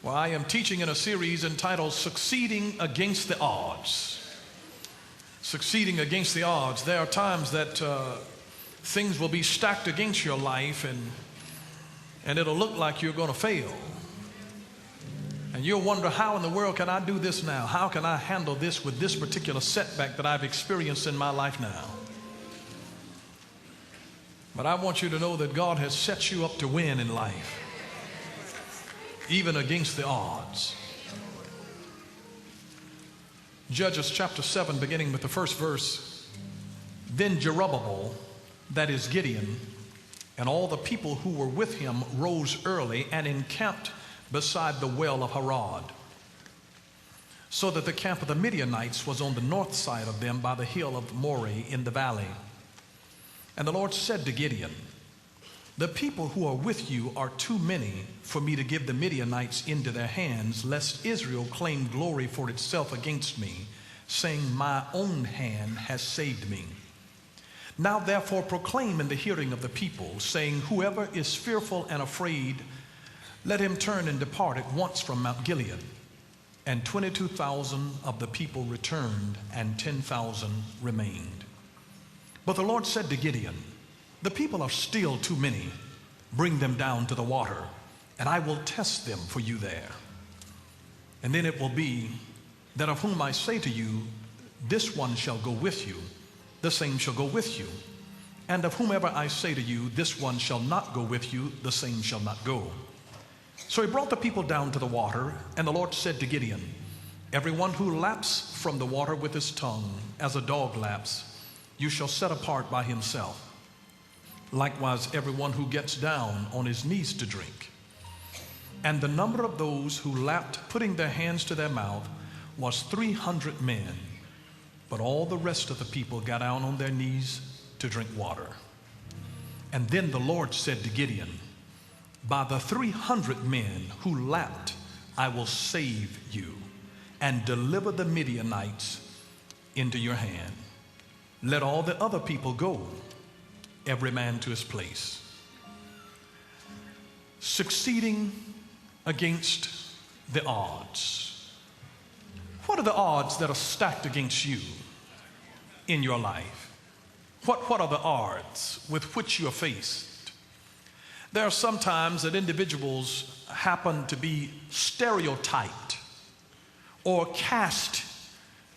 Well, I am teaching in a series entitled Succeeding Against the Odds. Succeeding against the odds. There are times that things will be stacked against your life and it'll look like you're going to fail. And you'll wonder, how in the world can I do this now? How can I handle this with this particular setback that I've experienced in my life now? But I want you to know that God has set you up to win in life, even against the odds. Judges chapter 7, beginning with the first verse. Then Jerubbaal, that is Gideon, and all the people who were with him rose early and encamped beside the well of Harod, so that the camp of the Midianites was on the north side of them by the hill of Moreh in the valley. And the Lord said to Gideon, the people who are with you are too many for me to give the Midianites into their hands, lest Israel claim glory for itself against me, saying, my own hand has saved me. Now therefore proclaim in the hearing of the people, saying, whoever is fearful and afraid, let him turn and depart at once from Mount Gilead. And 22,000 of the people returned, and 10,000 remained. But the Lord said to Gideon, the people are still too many. Bring them down to the water, and I will test them for you there. And then it will be that of whom I say to you, this one shall go with you, the same shall go with you. And of whomever I say to you, this one shall not go with you, the same shall not go. So he brought the people down to the water, and the Lord said to Gideon, everyone who laps from the water with his tongue, as a dog laps, you shall set apart by himself. Likewise, everyone who gets down on his knees to drink. And the number of those who lapped, putting their hands to their mouth, was 300 men. But all the rest of the people got down on their knees to drink water. And then the Lord said to Gideon, by the 300 men who lapped, I will save you and deliver the Midianites into your hand. Let all the other people go, every man to his place. Succeeding against the odds. What are the odds that are stacked against you in your life? What are the odds with which you are faced? There are some times that individuals happen to be stereotyped or cast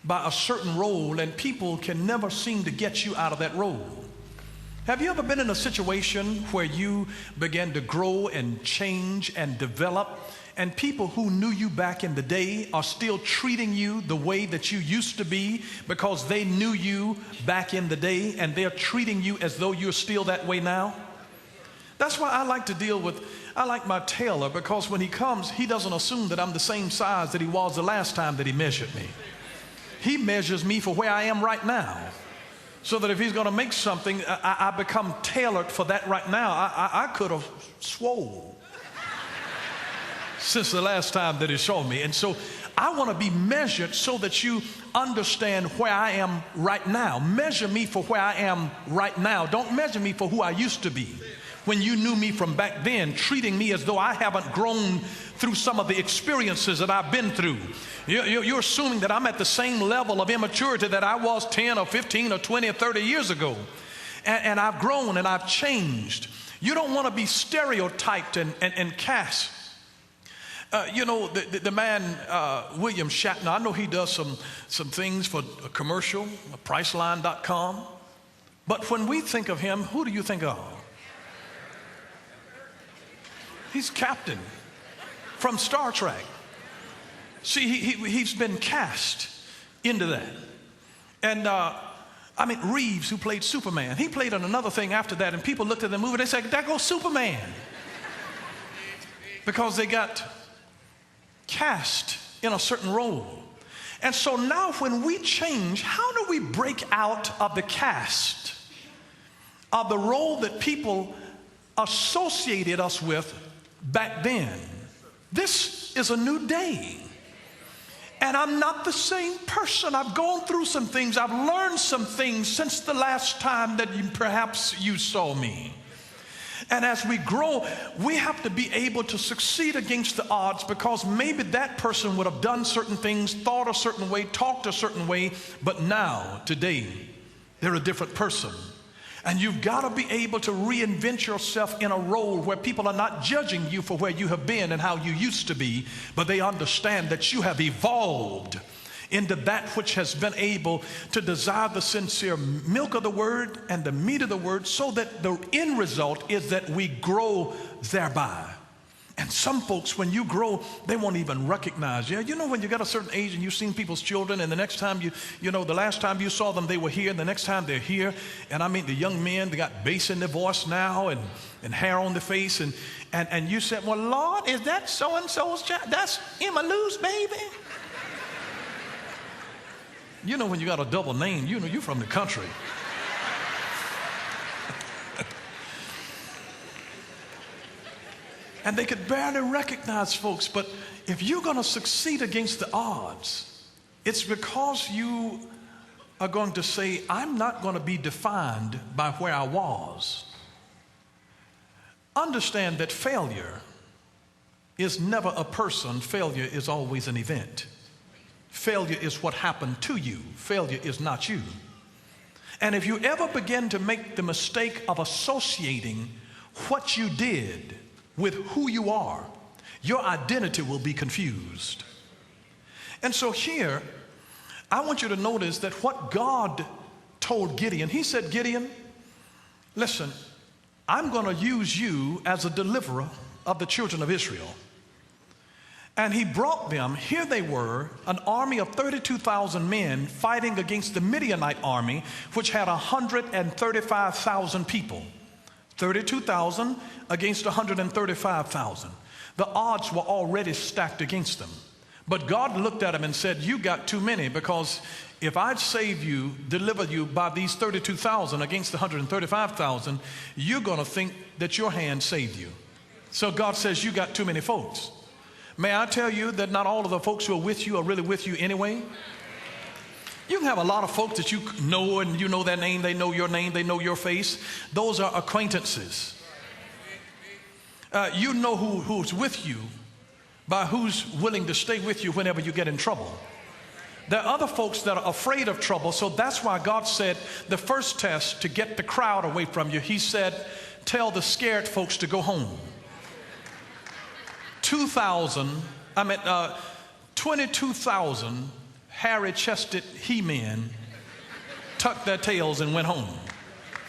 by a certain role, and people can never seem to get you out of that role. Have you ever been in a situation where you began to grow and change and develop, and people who knew you back in the day are still treating you the way that you used to be because they knew you back in the day, and they're treating you as though you're still that way now? That's why I like my tailor, because when he comes, he doesn't assume that I'm the same size that he was the last time that he measured me. He measures me for where I am right now, so that if he's going to make something, I become tailored for that right now. I could have swole since the last time that he showed me. And so I want to be measured so that you understand where I am right now. Measure me for where I am right now. Don't measure me for who I used to be when you knew me from back then, treating me as though I haven't grown through some of the experiences that I've been through. You're assuming that I'm at the same level of immaturity that I was 10 or 15 or 20 or 30 years ago. And I've grown and I've changed. You don't want to be stereotyped and cast. The man, William Shatner, I know he does some things for a commercial, Priceline.com. But when we think of him, who do you think of? He's Captain from Star Trek. See, he's been cast into that. And Reeves, who played Superman, he played on another thing after that, and people looked at the movie and they said, there goes Superman. Because they got cast in a certain role. And so now when we change, how do we break out of the cast of the role that people associated us with back then? This is a new day. And I'm not the same person. I've gone through some things. I've learned some things since the last time that perhaps you saw me. And as we grow, we have to be able to succeed against the odds, because maybe that person would have done certain things, thought a certain way, talked a certain way, but now, today, they're a different person. And you've got to be able to reinvent yourself in a role where people are not judging you for where you have been and how you used to be, but they understand that you have evolved into that which has been able to desire the sincere milk of the word and the meat of the word, so that the end result is that we grow thereby. And some folks, when you grow, they won't even recognize you. You know, when you got a certain age and you've seen people's children, and the next time you know, the last time you saw them, they were here, and the next time they're here. And I mean, the young men, they got bass in their voice now and hair on their face. And you said, well, Lord, is that so-and-so's child? That's Emma Lou's baby? You know, when you got a double name, you know you're from the country. And they could barely recognize folks. But if you're going to succeed against the odds, it's because you are going to say, I'm not going to be defined by where I was. Understand that failure is never a person. Failure is always an event. Failure is what happened to you. Failure is not you. And if you ever begin to make the mistake of associating what you did with who you are, your identity will be confused. And so here, I want you to notice that what God told Gideon, he said, Gideon, listen, I'm going to use you as a deliverer of the children of Israel. And he brought them, here they were, an army of 32,000 men fighting against the Midianite army, which had 135,000 people. 32,000 against 135,000. The odds were already stacked against them. But God looked at him and said, you got too many, because if I'd save you, deliver you by these 32,000 against the 135,000, you're going to think that your hand saved you. So God says, you got too many folks. May I tell you that not all of the folks who are with you are really with you anyway? You can have a lot of folks that you know, and you know their name, they know your name, they know your face. Those are acquaintances. You know who's with you by who's willing to stay with you whenever you get in trouble. There are other folks that are afraid of trouble, so that's why God said the first test to get the crowd away from you, he said, tell the scared folks to go home. 22,000 hairy-chested he-men tucked their tails and went home,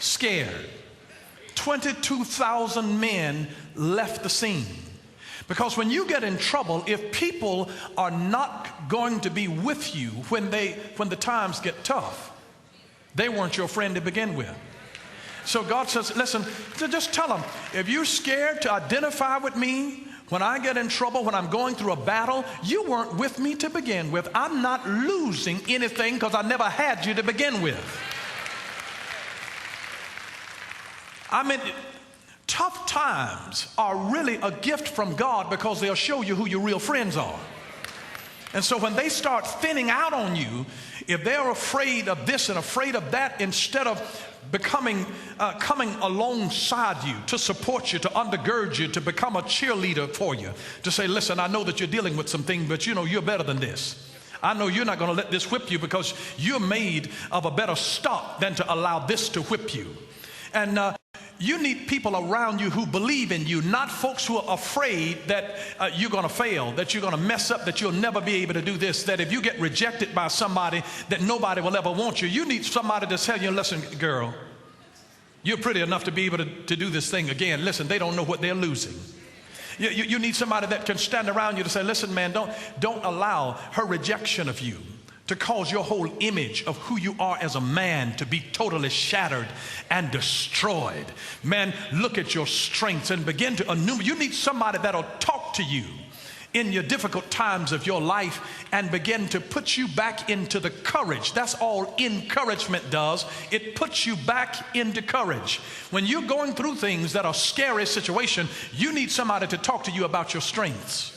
scared. 22,000 men left the scene. Because when you get in trouble, if people are not going to be with you when the times get tough, they weren't your friend to begin with. So God says, listen, just tell them, if you're scared to identify with me, when I get in trouble, when I'm going through a battle, you weren't with me to begin with. I'm not losing anything because I never had you to begin with. I mean, tough times are really a gift from God, because they'll show you who your real friends are. And so when they start thinning out on you, if they're afraid of this and afraid of that, instead of coming alongside you to support you, to undergird you, to become a cheerleader for you, to say, listen, I know that you're dealing with something, but you know you're better than this. I know you're not going to let this whip you, because you're made of a better stock than to allow this to whip you. And you need people around you who believe in you, not folks who are afraid that you're going to fail, that you're going to mess up, that you'll never be able to do this, that if you get rejected by somebody, that nobody will ever want you. You need somebody to tell you, listen, girl, you're pretty enough to be able to do this thing again. Listen, they don't know what they're losing. You need somebody that can stand around you to say, listen, man, don't allow her rejection of you to cause your whole image of who you are as a man to be totally shattered and destroyed. Man, look at your strengths and begin to enumerate. You need somebody that'll talk to you in your difficult times of your life and begin to put you back into the courage. That's all encouragement does. It puts you back into courage. When you're going through things that are scary situation, you need somebody to talk to you about your strengths.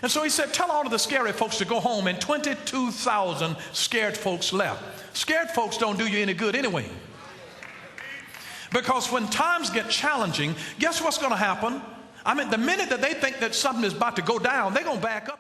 And so he said, tell all of the scary folks to go home, and 22,000 scared folks left. Scared folks don't do you any good anyway. Because when times get challenging, guess what's going to happen? I mean, the minute that they think that something is about to go down, they're going to back up.